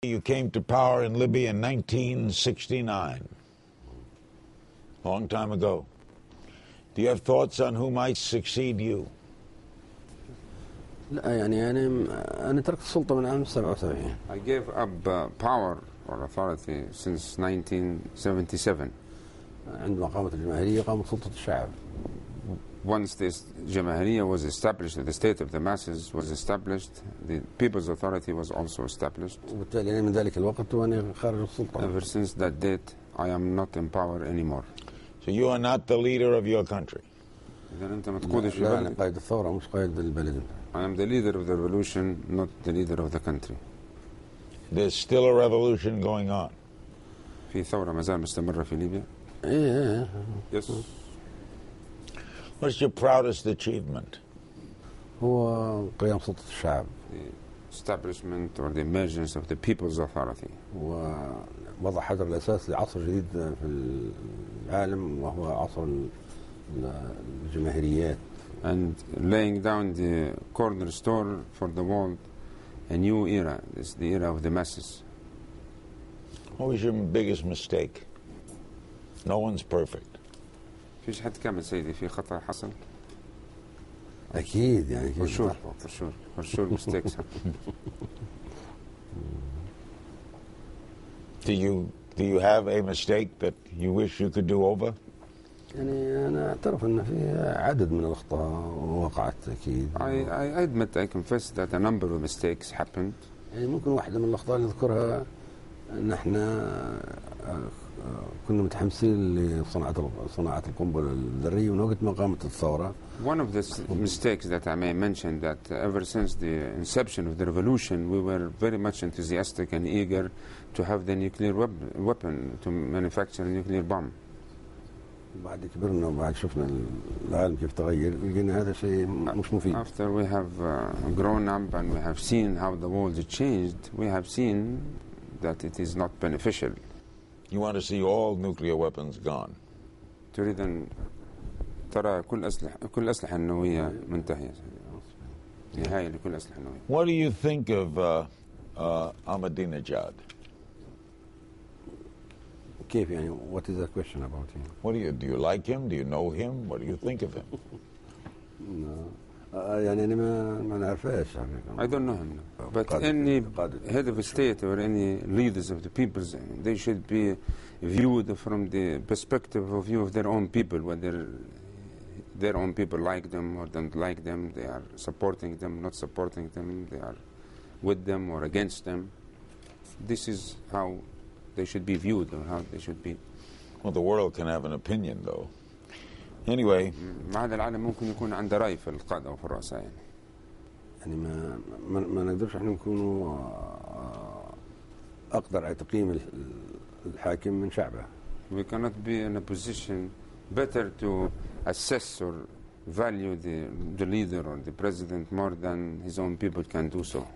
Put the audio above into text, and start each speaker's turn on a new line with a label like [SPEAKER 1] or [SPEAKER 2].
[SPEAKER 1] You came to power in Libya in 1969, a long time ago. Do you have thoughts on who might succeed you?
[SPEAKER 2] لا يعني أنا تركت السلطة من عام 77.
[SPEAKER 3] I gave up power or authority since 1977.
[SPEAKER 2] عندما قامت الجماهيرية قامت سلطة الشعب.
[SPEAKER 3] Once this Jamahiriya was established, the state of the masses was established, the people's authority was also established.
[SPEAKER 2] وبالتالي من ذلك الوقت وأنا خارج السلطة.
[SPEAKER 3] Ever since that date, I am not in power anymore.
[SPEAKER 1] So you are not the leader of your country?
[SPEAKER 3] إذا أنت ما تقودش في
[SPEAKER 2] لا أنا
[SPEAKER 3] بلدك.
[SPEAKER 2] قائد الثورة مش قائد البلد.
[SPEAKER 3] I am the leader of the revolution, not the leader of the country.
[SPEAKER 1] There's still a revolution going on.
[SPEAKER 3] في ثورة ما زال مستمرة في ليبيا.
[SPEAKER 2] إيه.
[SPEAKER 3] Yes.
[SPEAKER 1] What's your proudest achievement?
[SPEAKER 2] هو قيام سلطة الشعب.
[SPEAKER 3] The establishment or the emergence of the people's authority.
[SPEAKER 2] ووضع حجر الأساس لعصر جديد في العالم وهو عصر الجماهيريات.
[SPEAKER 3] And laying down the cornerstone for the world, a new era. It's the era of the masses.
[SPEAKER 1] What was your biggest mistake? No one's perfect.
[SPEAKER 3] فيش حد كامل سيدي، في خطأ حصل.
[SPEAKER 2] أكيد يعني.
[SPEAKER 3] For sure mistakes happen.
[SPEAKER 1] Do you have a mistake that you wish you could do over?
[SPEAKER 2] يعني أنا أعترف أن في عدد من الأخطاء وقعت أكيد.
[SPEAKER 3] I admit, I confess that a number of mistakes happened.
[SPEAKER 2] يعني ممكن واحدة من الأخطاء اللي نذكرها أن احنا كنا متحمسين لصناعة القنبلة الذرية من وقت ما قامت الثورة.
[SPEAKER 3] One of the mistakes that I may mention that ever since the inception of the revolution we were very much enthusiastic and eager to have the nuclear weapon to manufacture a nuclear bomb.
[SPEAKER 2] بعد كبرنا وبعد شفنا العالم كيف تغير لقينا هذا شيء مش مفيد.
[SPEAKER 3] After we have grown up and we have seen how the world changed, we have seen that it is not beneficial.
[SPEAKER 1] You want to see all nuclear weapons gone?
[SPEAKER 3] تريد أن ترى كل الأسلحة النووية منتهية. نهاية لكل الأسلحة النووية.
[SPEAKER 1] What do you think of Ahmadinejad?
[SPEAKER 2] كيف يعني? What is the question about him?
[SPEAKER 1] What do you like him? Do you know him? What do you think of him?
[SPEAKER 2] يعني أنا ما نعرفهاش.
[SPEAKER 3] I don't know him, but any head of a state or any leaders of the peoples, they should be viewed from the perspective of view of their own people, whether their own people like them or don't like them, they are supporting them, not supporting them, they are with them or against them. This is how they should be viewed or how they should be.
[SPEAKER 1] Well, the world can have an opinion, though. Anyway.
[SPEAKER 3] مع هذا العالم ممكن يكون عنده رأي في القادة وفي الرؤساء يعني.
[SPEAKER 2] يعني ما نقدرش احنا نكونوا أقدر على تقييم الحاكم من شعبه.
[SPEAKER 3] We cannot be in a position better to assess or value the leader or the president more than his own people can do so.